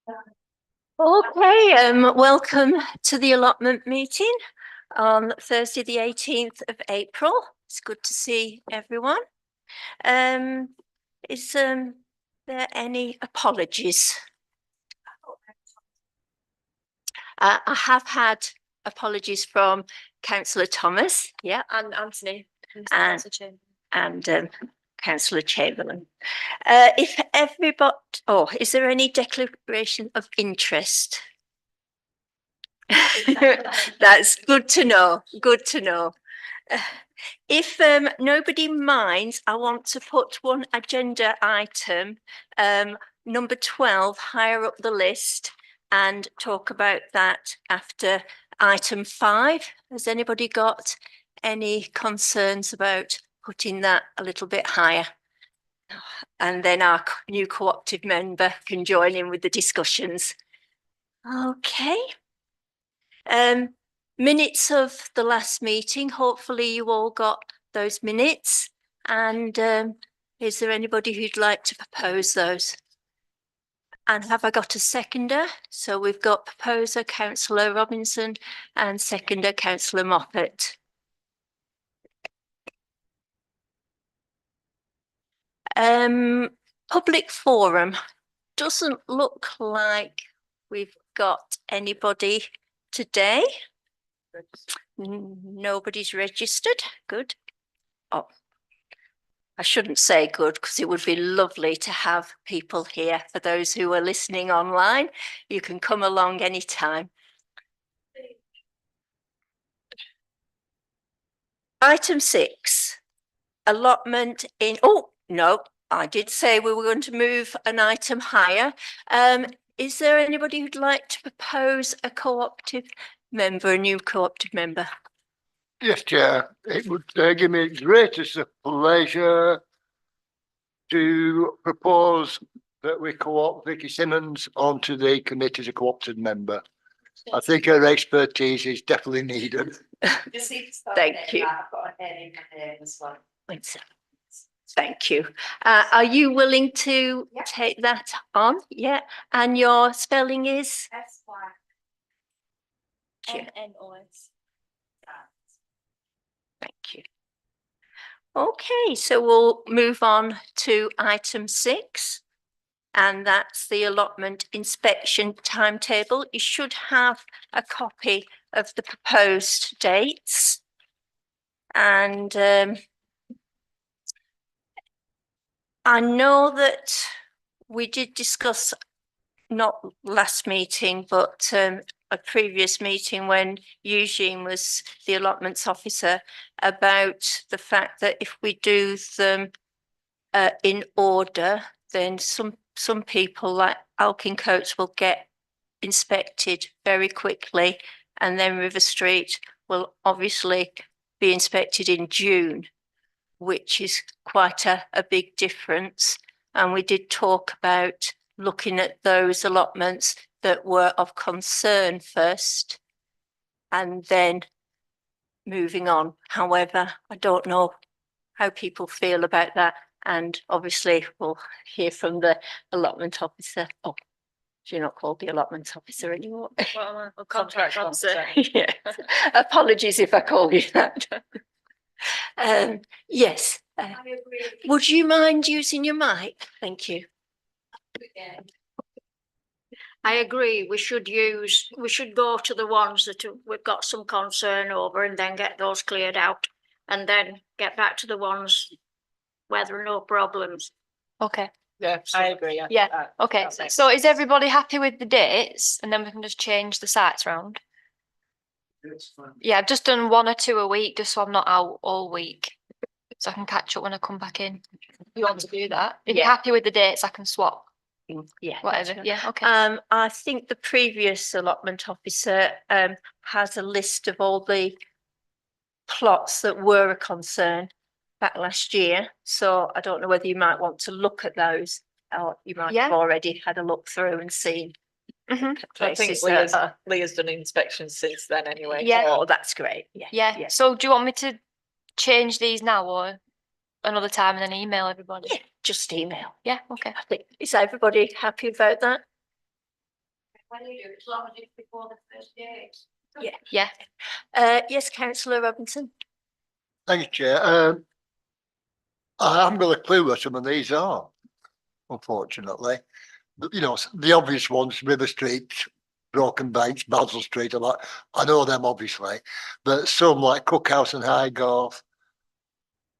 Okay, welcome to the allotment meeting on Thursday, the 18th of April. It's good to see everyone. Is there any apologies? I have had apologies from Councillor Thomas, yeah, And Anthony and Councillor Chamberlain. If everybody, is there any declaration of interest? That's good to know. Good to know. If nobody minds, I want to put one agenda item, number 12, higher up the list, and talk about that after item 5. Has anybody got any concerns about putting that a little bit higher? And then our new co-optive member can join in with the discussions. Okay. Minutes of the last meeting. Hopefully you all got those minutes. And is there anybody who'd like to propose those? And have I got a seconder? So we've got proposer Councillor Robinson and seconder Councillor Moffat. Public forum. Doesn't look like we've got anybody today. Nobody's registered. Good. Oh, I shouldn't say good because it would be lovely to have people here. For those who are listening online, you can come along anytime. Item 6, allotment in, oh, no, I did say we were going to move an item higher. Is there anybody who'd like to propose a co-optive member, a new co-optive member? Yes, Chair. It would give me greatest pleasure to propose that we co-opt Vicky Simmons onto the committee as a co-opted member. I think her expertise is definitely needed. Thank you. I've got a name as well. Thank you. Are you willing to take that on? Yeah. And your spelling is? S-Y-M-N-O-S. Thank you. Okay, so we'll move on to item 6, and that's the allotment inspection timetable. You should have a copy of the proposed dates. And I know that we did discuss, not last meeting, but a previous meeting when Eugene was the allotments officer, about the fact that if we do them in order, then some people like Alkin Coates will get inspected very quickly, and then River Street will obviously be inspected in June, which is quite a big difference. And we did talk about looking at those allotments that were of concern first and then moving on. However, I don't know how people feel about that. And obviously we'll hear from the allotment officer. Oh, you're not called the allotment officer anymore. Well, a contract officer. Yeah. Apologies if I call you that. Yes. Would you mind using your mic? Thank you. I agree. We should go to the ones that we've got some concern over and then get those cleared out and then get back to the ones where there are no problems. Okay. Yeah, I agree. Yeah. Okay. So is everybody happy with the dates? And then we can just change the sites around. It's fine. Yeah, I've just done 1 or 2 a week just so I'm not out all week. So I can catch up when I come back in. You want to do that? If you're happy with the dates, I can swap. Yeah. Whatever. Yeah, okay. I think the previous allotment officer has a list of all the plots that were a concern back last year. So I don't know whether you might want to look at those, or you might have already had a look through and seen. I think Leah's done inspections since then anyway. Yeah. Oh, that's great. Yeah. So do you want me to change these now or another time and then email everybody? Yeah, just email. Yeah, okay. I think, is everybody happy about that? When you do, as long as it's before the first day. Yeah, Yes, councillor Robinson. Thank you, Chair. I haven't got a clue what some of these are, unfortunately. But, you know, the obvious ones, River Street, Broken Banks, Basil Street, a lot. I know them obviously, but some like Cookhouse and Highgarth,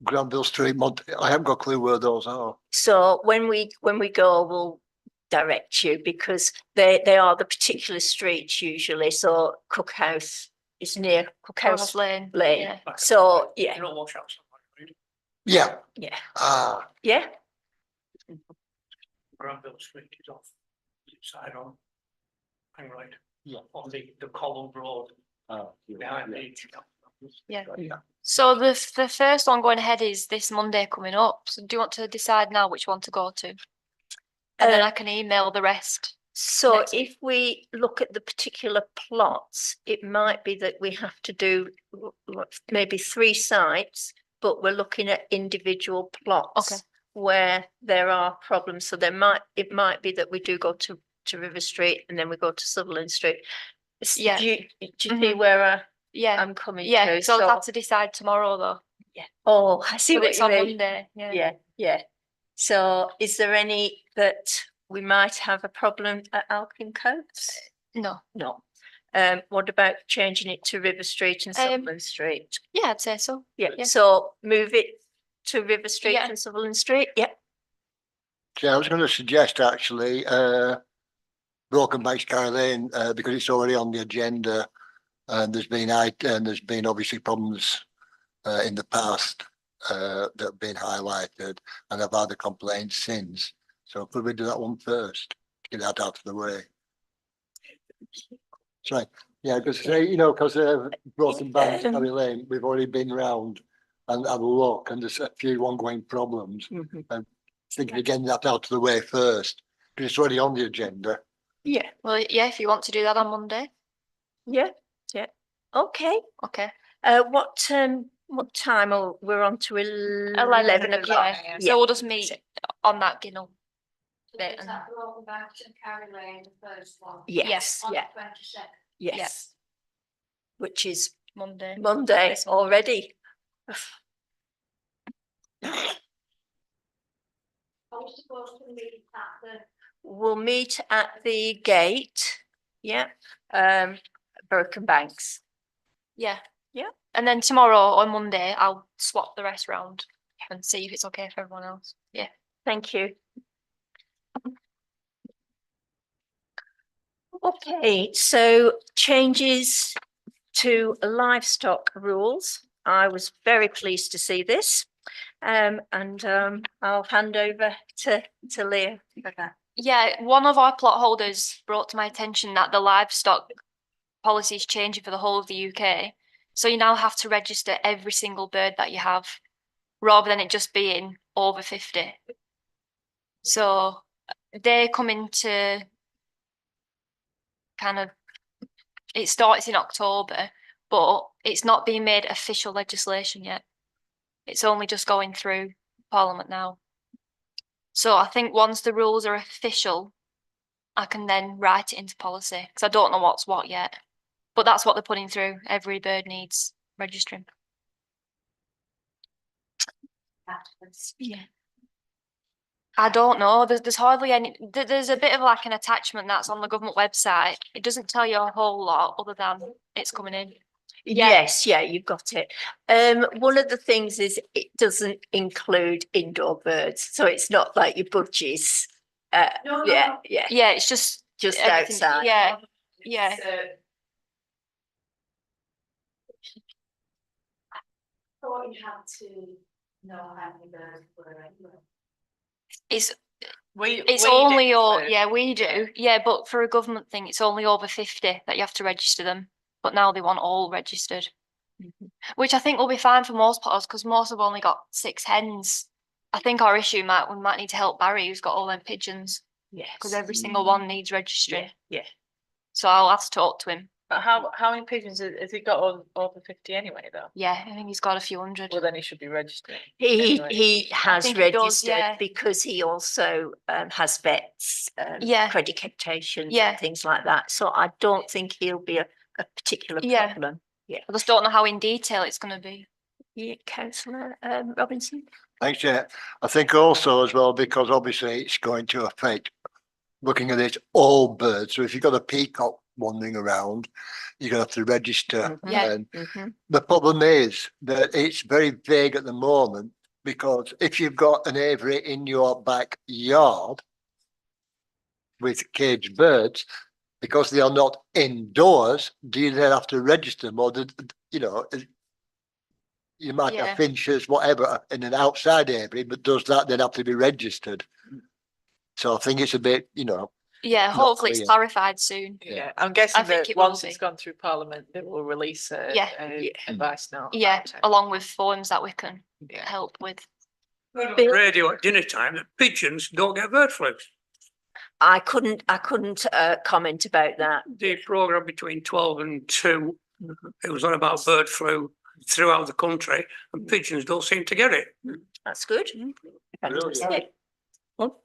Granville Street, I haven't got a clue where those are. So when we go, we'll direct you because they are the particular streets usually. So Cookhouse is near House Cookhouse Lane. Lane. Yeah. So yeah, Yeah. yeah, Ah, yeah. Granville Street is off side on. Hang right. Yeah. On the column road behind the. Yeah. yeah. So the first one going ahead is this Monday coming up. So do you want to decide now which one to go to? And then I can email the rest. So Next if we look at the particular plots, it might be that we have to do maybe 3 sites, but we're looking at individual plots. Okay. Where there are problems. So it might be that we do go to River Street and then we go to Sutherland Street. Yeah. Do you see where Yeah. I'm coming Yeah. to? So I'll have to decide tomorrow though. Yeah. Oh, I see But what it's you on mean. Monday. Yeah. Yeah, yeah. So is there any that we might have a problem at Alkin Coates? No. No. What about changing it to River Street and Sutherland Street? Yeah, I'd say so. Yeah, yeah. so move it to River Street Yeah. and Sutherland Street, yeah. Yeah, I was going to suggest actually, Broken Banks Carry Lane, because it's already on the agenda. And there's been obviously problems, in the past, that have been highlighted, and I've had a complaint since. So could we do that one first? Get that out of the way. That's right. Yeah, because because Broken Banks Carry Lane, we've already been round and had a look, and there's a few ongoing problems. And thinking of getting that out of the way first, because it's already on the agenda. Yeah, Well, yeah, if you want to do that on Monday. yeah, yeah. Okay. Okay. What time? Oh, we're on to 11 o'clock. Yeah. So we'll just meet on that Ginnell bit. Is And that Broken Banks and Carry Lane, the first one? Yes, On yeah, the 22nd. yes. Which is Monday. Monday This Monday. already. Are we supposed to meet at the? We'll meet at the gate, yeah, Broken Banks. Yeah. Yeah. And then tomorrow on Monday, I'll swap the rest round and see if it's okay for everyone else. Yeah. Thank you. Okay, so changes to livestock rules. I was very pleased to see this. And I'll hand over to Leah for that. Yeah, one of our plot holders brought to my attention that the livestock policy is changing for the whole of the UK. So you now have to register every single bird that you have, rather than it just being over 50. So they're coming to kind of, it starts in October, but it's not being made official legislation yet. It's only just going through Parliament now. So I think once the rules are official, I can then write it into policy, because I don't know what's what yet. But that's what they're putting through. Every bird needs registering. Yeah. I don't know. There's hardly any. There's a bit of like an attachment that's on the government website. It doesn't tell you a whole lot other than it's coming in. Yeah. Yes, yeah, you've got it. One of the things is it doesn't include indoor birds, so it's not like your budgies. No, Yeah, no. yeah, Yeah, it's just everything- outside. Yeah, yeah. Thought you had to know how many birds were anyway. It's We only do, yeah, we do. Yeah, but for a government thing, it's only over 50 that you have to register them. But now they want all registered. Which I think will be fine for most potters, because most have only got 6 hens. I think our issue we might need to help Barry, who's got all them pigeons, Yes. because every single one needs registering. Yeah. So I'll have to talk to him But how many pigeons has he got over 50 anyway, though? Yeah, I think he's got a few hundred. Well, then he should be registered. He Anyway. he has think he does, registered yeah. because he also has vets, Yeah. accreditations Yeah. and things like that. So I don't think he'll be a particular Yeah. problem. Yeah. I just don't know how in detail it's going to be. Yeah, Councillor Robinson. Thanks, Chair. I think also as well, because obviously it's going to affect, looking at it, all birds. So if you've got a peacock wandering around, you're going to have to register. Yeah. And Mhm. the problem is that it's very vague at the moment, because if you've got an aviary in your backyard with caged birds, because they are not indoors, do you then have to register them? Or, you know, you might Yeah. have finches, whatever, in an outside aviary, but does that then have to be registered? So I think it's a bit, you know. Yeah, Not hopefully it's clear. clarified soon. Yeah, I'm guessing think that it will once it's be. gone through Parliament, they will release a Yeah. advice note. Yeah, about it. along with forms that we can Yeah. help with. Heard on the Bill? radio at dinner time that pigeons don't get bird flu. I couldn't comment about that. The programme between 12 and 2, it was on about bird flu throughout the country, and pigeons don't seem to get it. That's good. Fantastic. Well,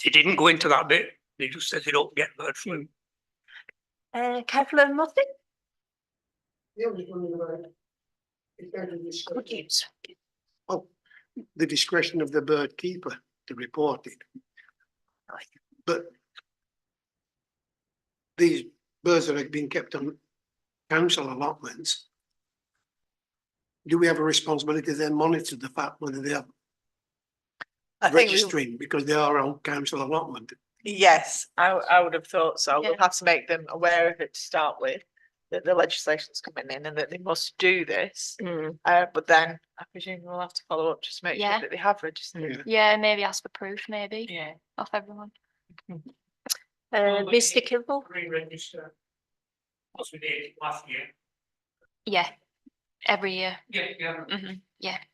They didn't go into that bit. They just said they don't get bird flu. Councillor Moffat? The discretion of the bird keeper to report it. But these birds that have been kept on council allotments, do we have a responsibility to then monitor the fact whether they are I think we- registering because they are on council allotment? yes, I would have thought so. We'll Yeah. have to make them aware of it to start with, that the legislation's coming in and that they must do this. But then I presume we'll have to follow up just to make Yeah. sure that they have registered. Yeah, maybe ask for proof, maybe, Yeah. off everyone. Mr Kilville? Re-register. As we did last year. Yeah, every year. Yeah. Yeah.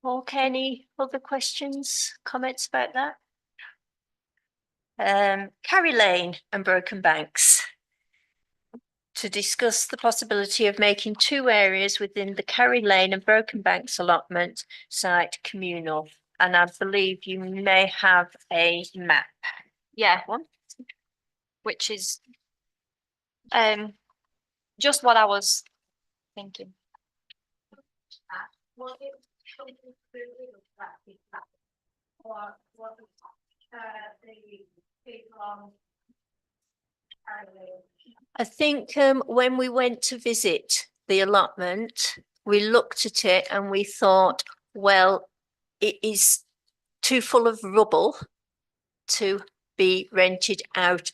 Okay, any other questions, comments about that? Carry Lane and Broken Banks. To discuss the possibility of making 2 areas within the Carry Lane and Broken Banks allotment site communal. And I believe you may have a map. Yeah, which is just what I was thinking. I think when we went to visit the allotment, we looked at it and we thought, well, it is too full of rubble to be rented out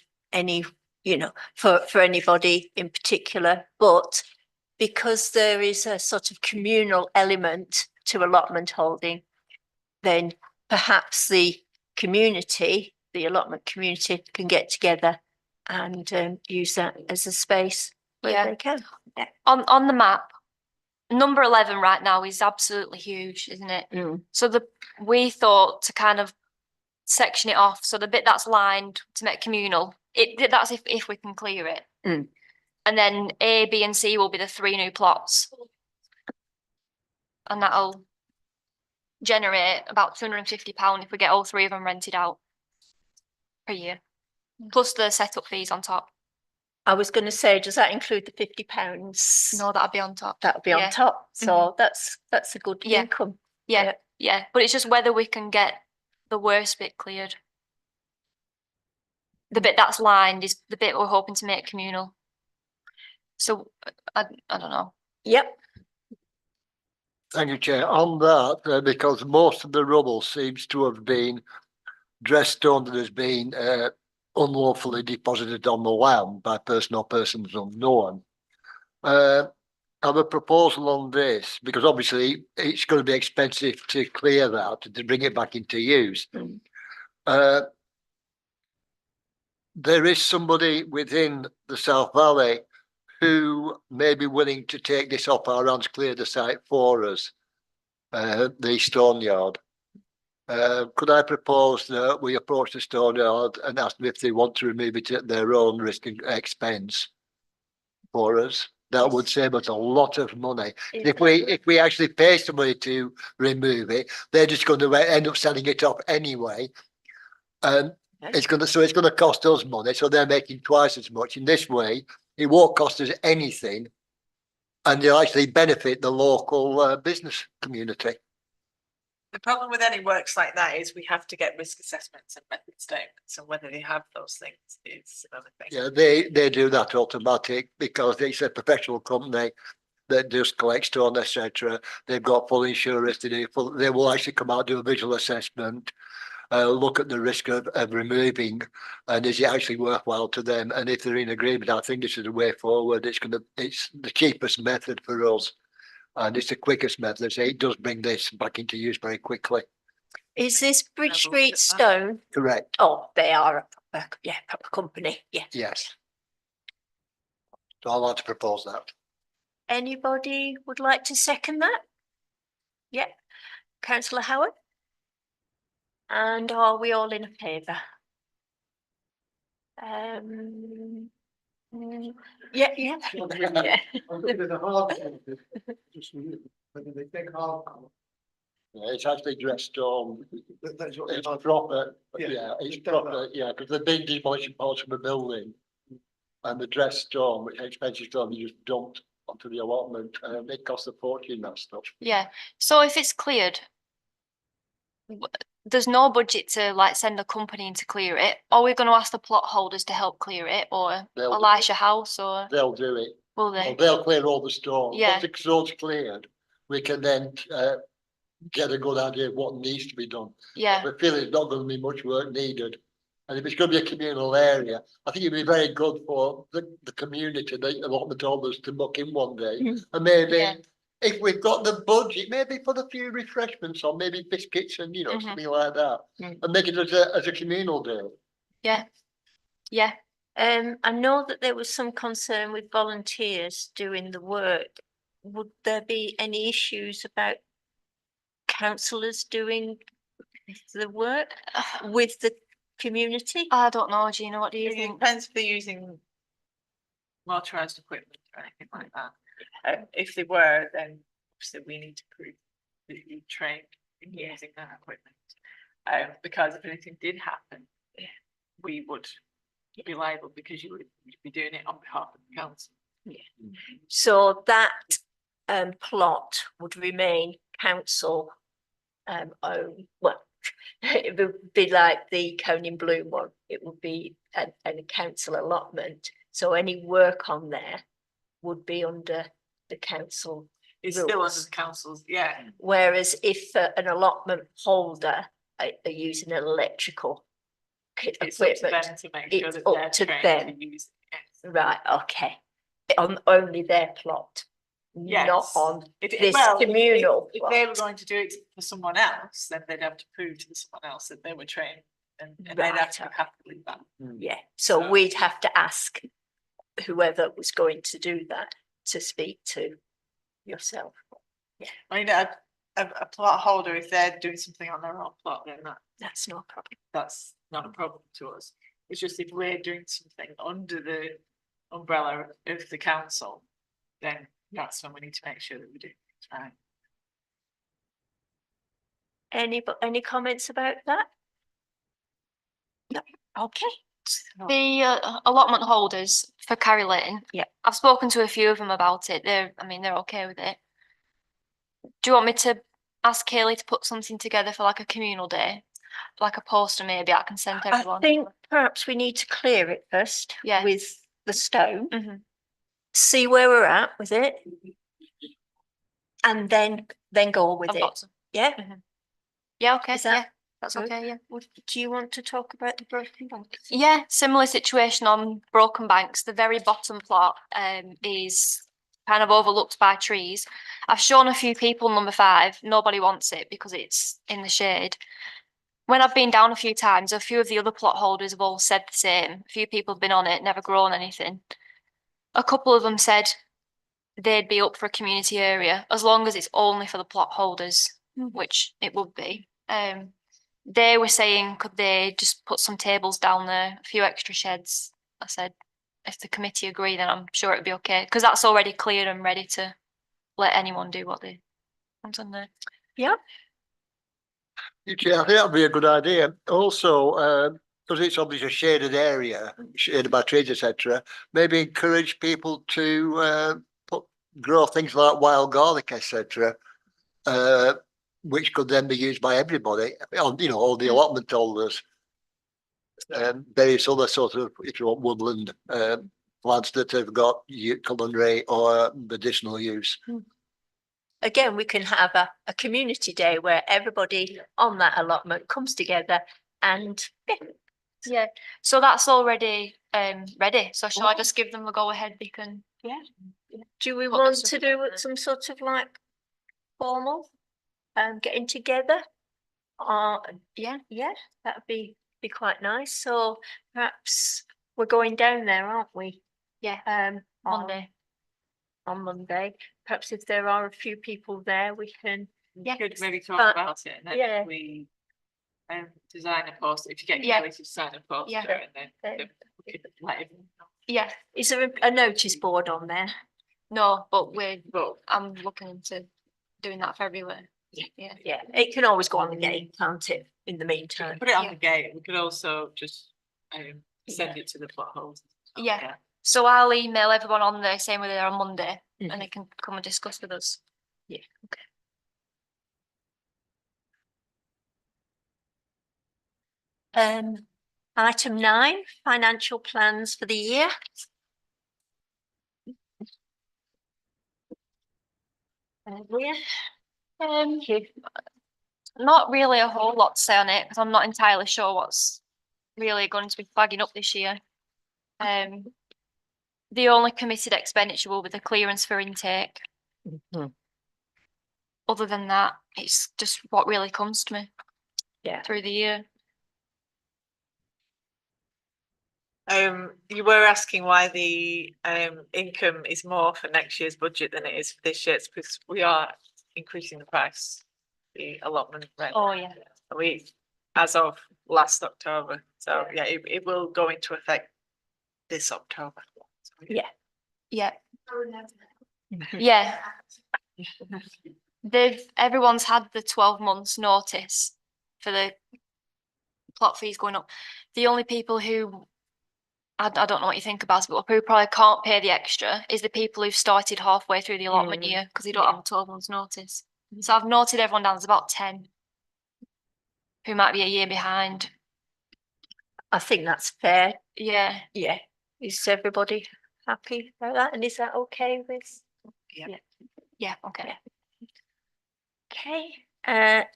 for anybody in particular. But because there is a sort of communal element to allotment holding, then perhaps the allotment community can get together and use that as a space where Yeah. they can. On the map, number 11 right now is absolutely huge, isn't it? So we thought to kind of section it off. So the bit that's lined to make communal, that's if we can clear it. And then A, B, and C will be the 3 new plots. And that'll generate about £250 if we get all 3 of them rented out per year. Plus the setup fees on top. I was going to say, does that include the £50? No, that'll be on top. That'll be Yeah. on top. So that's a good Yeah. income. Yeah, yeah. But it's just whether we can get the worst bit cleared. The bit that's lined is the bit we're hoping to make communal. So I don't know. Yep. Thank you, Chair. On that, because most of the rubble seems to have been dressed stone that has been unlawfully deposited on the land by person or persons unknown. I have a proposal on this, because obviously it's going to be expensive to clear that, to bring it back into use. There is somebody within the South Valley who may be willing to take this off our hands, clear the site for us, the stone yard. Could I propose that we approach the stone yard and ask them if they want to remove it at their own risk and expense for us? That would save us a lot of money. If we actually pay somebody to remove it, they're just going to end up selling it off anyway. And it's going to cost us money. So they're making twice as much. In this way, it won't cost us anything, and they'll actually benefit the local business community. The problem with any works like that is we have to get risk assessments and method statements, and whether they have those things is another thing. Yeah, they do that automatic because it's a professional company that just collects stone, etc. They've got full insurance. They will actually come out, do a visual assessment, look at the risk of removing, and is it actually worthwhile to them? And if they're in agreement, I think this is the way forward. It's the cheapest method for us, and it's the quickest method. So it does bring this back into use very quickly. Is this Bridge Have a look Street at that. Stone? Correct. Oh, they are a proper company, yeah. Yes. So I'd like to propose that. Anybody would like to second that? Yeah, councillor Howard? And are we all in favour? Yeah. I think there's a hard one, just whether they take hard colour. Yeah, it's actually dressed stone. That's what It's they're- proper. Yeah, Yeah, it's it's done proper. Yeah, because the big demolition parts of the building and the dressed stone, which is expensive stone, you just dumped onto the allotment. It costs a fortune, that stuff. Yeah, so if it's cleared, there's no budget to like send a company in to clear it. Are we going to ask the plot holders to help clear it, or They'll- Elisha House, or They'll do it. will Well, they? they'll clear all the stone. Yeah. Once the stone's cleared, we can then get a good idea of what needs to be done. Yeah, We feel it's not going to be much work needed. And if it's going to be a communal area, I think it'd be very good for the community, the allotment holders to book in one day. And maybe Yeah. if we've got the budget, maybe for the few refreshments or maybe biscuits and, Mhm. something like that. Mm. And make it as a communal day. yeah, yeah. I know that there was some concern with volunteers doing the work. Would there be any issues about councillors doing the work with the community? I don't know, Gina, what do you It think? depends if they're using motorised equipment or anything like that. If they were, then obviously we need to prove that you trained in using that equipment. Because if anything did happen, we would be liable because you would be doing it on behalf of the council. So that plot would remain council owned. Well, it would be like the Coning Bloom one. It would be a council allotment. So any work on there would be under the council. It's still under rules. the council's, yeah. Whereas if an allotment holder are using an electrical It's up to equipment, them to make sure it's that up they're to trained them. to use it. Yes. right? Okay, on only their plot, not Yes. on If it- this well, if- communal If they were plot. going to do it for someone else, then they'd have to prove to someone else that they were trained, and they'd Right, have to happily that. Yeah, so So- we'd have to ask whoever was going to do that to speak to yourself. I mean, a plot holder, if they're doing something on their own plot, then That's no problem. that's not a problem to us. It's just if we're doing something under the umbrella of the council, then that's when we need to make sure that we do things right. Any comments about that? No, okay. The allotment holders for Carry Lane. Yeah. I've spoken to a few of them about it. They're okay with it. Do you want me to ask Kaylee to put something together for like a communal day? Like a poster maybe I can send to I everyone? think perhaps we need to clear it first. Yeah. With the stone, Mhm. see where we're at with it. And then go with I've it, got some. yeah? Yeah, okay, Is that yeah, that's good? okay, yeah. Do you want to talk about the broken bank? Yeah, similar situation on Broken Banks. The very bottom plot is kind of overlooked by trees. I've shown a few people number 5. Nobody wants it because it's in the shade. When I've been down a few times, a few of the other plot holders have all said the same. A few people have been on it, never grown anything. A couple of them said they'd be up for a community area as long as it's only for the plot holders, which it would be. they were saying, could they just put some tables down there, a few extra sheds? I said, if the committee agree, then I'm sure it'd be okay, because that's already clear and ready to let anyone do what they want on there. Yeah, Yeah, I think that'd be a good idea. Also, because it's obviously a shaded area, shaded by trees, etc. Maybe encourage people to grow things like wild garlic, etc. Which could then be used by everybody, on all the allotment holders. Various other sort of, if you want, woodland plants that have got culinary or medicinal use. again, we can have a community day where everybody on that allotment comes together and Yeah, so that's already ready. So shall I just give them the go ahead? They can. do we Put want this to up do there. some sort of like formal getting together? Yeah. Yeah, that'd be quite nice. So perhaps we're going down there, aren't we? Yeah. Monday. On Monday. Perhaps if there are a few people there, we can. Yeah. Could maybe talk But- about it and then yeah. we design a poster, if you get Yeah. Kelly to design a poster Yeah. and then Yeah. we could let everyone know. Yeah. Is there a notice board on there? No, but But I'm looking into doing that for everywhere. Yeah. Yeah, it can always go on the gate, can't it? In the we meantime. could put it on Yeah. the gate, we could also just send it to the potholes. Yeah. So I'll email everyone on there saying we're there on Monday Mhm. and they can come and discuss with us. Item 9, financial plans for the year. Yeah. Not really a whole lot to say on it because I'm not entirely sure what's really going to be flagging up this year. The only committed expenditure will be the clearance for intake. Other than that, it's just what really comes to me Yeah. through the year. You were asking why the income is more for next year's budget than it is for this year's, because we are increasing the price, the allotment rent. Oh, yeah. We, as of last October, so yeah, it will go into effect this October. Yeah. Yeah. Yeah. Everyone's had the 12 months notice for the plot fees going up. The only people who I don't know what you think about it, but who probably can't pay the extra is the people who've started halfway through the allotment year because they don't have a 12 months notice. So I've noted everyone down. There's about 10 who might be a year behind. I think that's fair. Yeah. Yeah. Is everybody happy about that? And is that okay with? Yeah. Okay. Okay.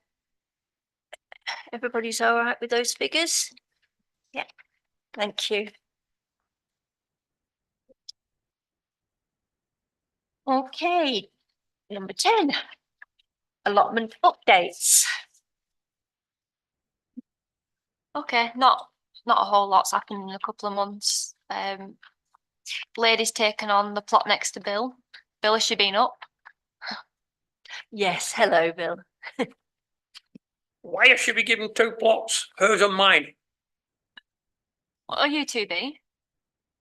Everybody's all right with those figures? Yeah. Thank you. Okay. Number 10. Allotment updates. Okay. Not a whole lot's happened in a couple of months. Lady's taken on the plot next to Bill. Bill, has she been up? Yes. Hello, Bill. Why has she been given 2 plots, hers and mine? What are you two be?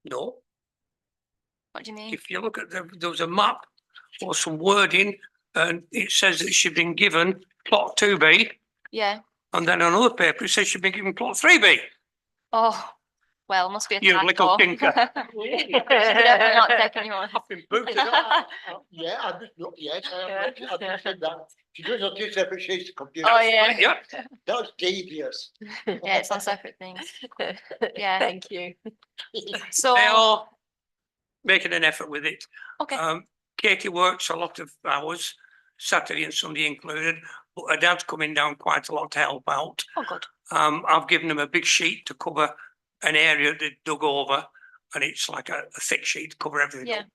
No, What do you mean? if you look at there was a map or some wording and it says that she's been given plot 2B, Yeah. and then on another paper it says she's been given plot 3B. Oh, well, must be a You little typo. tinker. Should be definitely not taking anyone. I've been booted. Yeah, I just looked, yes, I just said that. She does on 2 separate sheets of computer. Oh, yeah. Yeah, That's devious. Yeah, it's on separate things. Yeah. Thank you. So, they are making an effort with it. okay. Katie works a lot of hours, Saturday and Sunday included, but her dad's coming down quite a lot to help out. Oh, good. I've given them a big sheet to cover an area they dug over, and it's like a thick sheet to cover everything Yeah. up.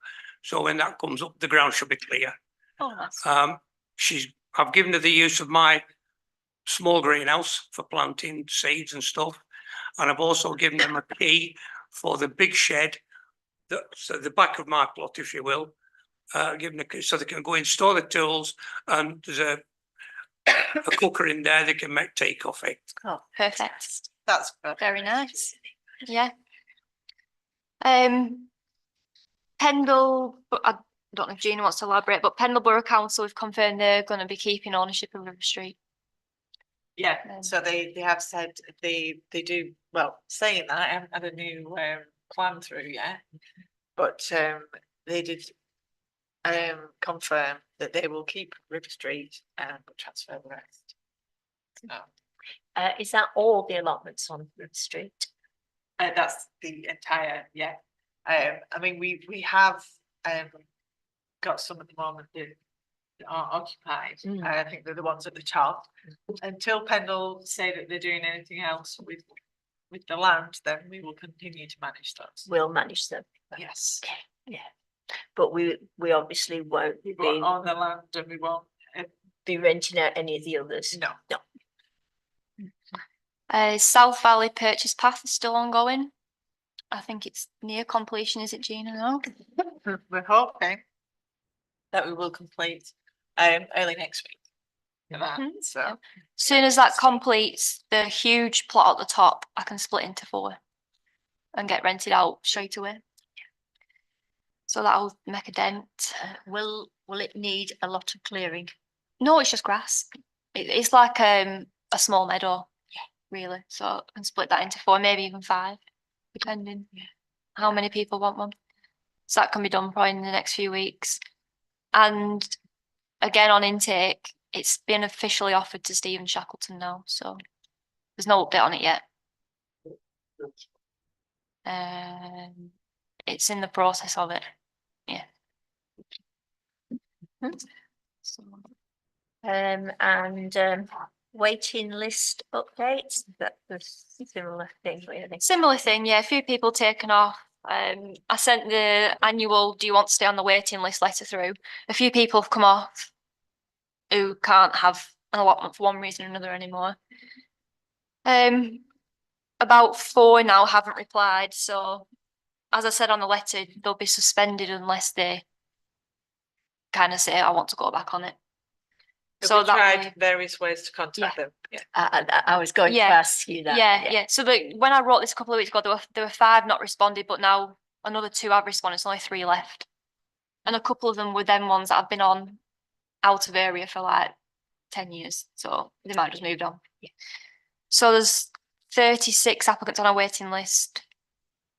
So when that comes up, the ground should be clear. Oh, nice. I've given her the use of my small greenhouse for planting seeds and stuff. And I've also given them a key for the big shed, so the back of my plot, if you will, given a key so they can go in, store the tools, and there's a cooker in there, they can make tea, coffee. Oh, Perfect. That's good. Very nice. Yeah. Pendle, but I don't know if Gina wants to elaborate, but Pendle Borough Council have confirmed they're going to be keeping ownership of River Street. Yeah, Um, so they have said they do, well, saying that, I haven't had a new plan through yet. But they did confirm that they will keep River Street and transfer the rest. So is that all the allotments on River Street? that's the entire, yeah. I mean, we have got some at the moment that are occupied. Mm. I think they're the ones at the top. Until Pendle say that they're doing anything else with the land, then we will continue to manage those. We'll manage them. Yes. Yeah. But we obviously won't be But on the land and we won't, renting out any of the others. no. South Valley Purchase Path is still ongoing. I think it's near completion, is it, Gina? No? We're hoping that we will complete early next week. For that, Mhm. so Yeah. Soon as that completes, the huge plot at the top, I can split into 4 and get rented out straight away. So that'll make a dent. Will it need a lot of clearing? No, it's just grass. It's like a small meadow, really. So I can split that into 4, maybe even 5, depending how many people want one. So that can be done probably in the next few weeks. And again, on intake, it's been officially offered to Stephen Shackleton now, so there's no update on it yet. It's in the process of it. Yeah. So, And waiting list updates, that's a similar thing, really. similar thing, yeah. A few people taken off. I sent the annual "Do you want to stay on the waiting list" letter through. A few people have come off who can't have an allotment for one reason or another anymore. About 4 now haven't replied. So, as I said on the letter, they'll be suspended unless they kind of say, "I want to go back on it." so we tried way- various ways to contact them. Yeah. I was going to Yeah. ask you that. Yeah. So when I wrote this a couple of weeks ago, there were 5 not responded, but now another 2 have responded. There's only 3 left, and a couple of them were them ones that have been on out of area for like 10 years, so they might have just moved on. So there's 36 applicants on our waiting list,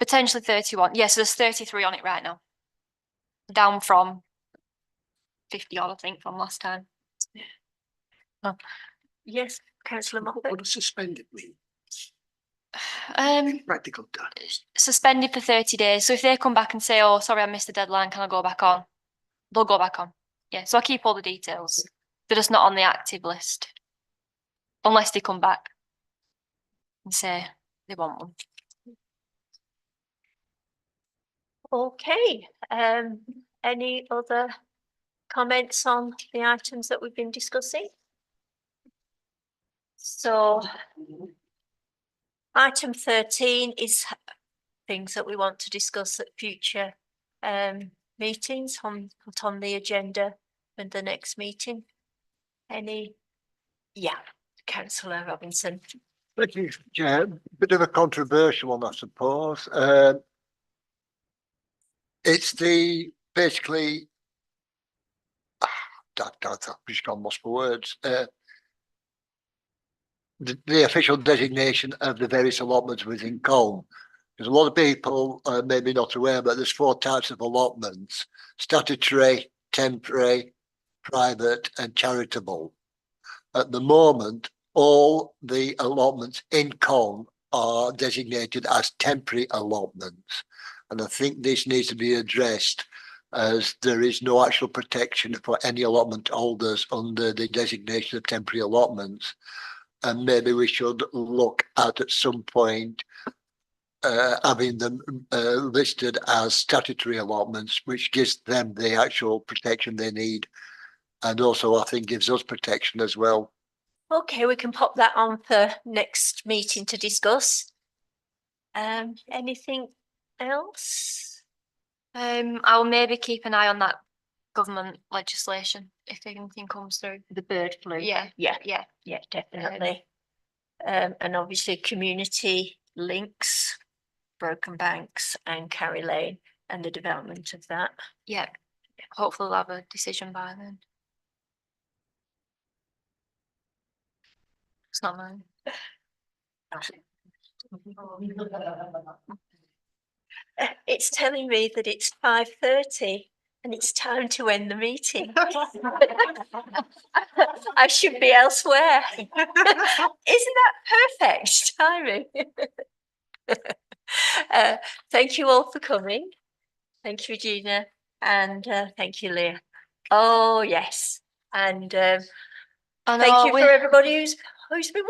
potentially 31. Yes, so there's 33 on it right now, down from 50 odd, I think, from last time. Yes, councillor Moffat. What does suspended mean? Practical terms. Suspended for 30 days. So if they come back and say, "Oh, sorry, I missed the deadline, can I go back on?" They'll go back on. Yeah, so I keep all the details. They're just not on the active list. Unless they come back and say they want one. Okay, any other comments on the items that we've been discussing? So item 13 is things that we want to discuss at future meetings put on the agenda for the next meeting. Councillor Robinson. Thank you, Chair. Bit of a controversial one, I suppose. It's basically, I've just gone lost for words. The official designation of the various allotments within Colne. There's a lot of people maybe not aware, but there's 4 types of allotments: statutory, temporary, private, and charitable. At the moment, all the allotments in Colne are designated as temporary allotments. And I think this needs to be addressed, as there is no actual protection for any allotment holders under the designation of temporary allotments. And maybe we should look at some point having them listed as statutory allotments, which gives them the actual protection they need. And also, I think, gives us protection as well. Okay, we can pop that on for next meeting to discuss. Anything else? I'll maybe keep an eye on that government legislation if anything comes through. The bird flu. Yeah, Yeah, yeah. yeah, definitely. And obviously community links, Broken Banks and Carry Lane and the development of that. Yeah, hopefully we'll have a decision by then. It's not mine. It's telling me that it's 5:30 and it's time to end the meeting. I should be elsewhere. Isn't that perfect timing? Thank you all for coming. Thank you, Gina, and thank you, Leah. Oh, yes, and I thank know, you for everybody who's been watching.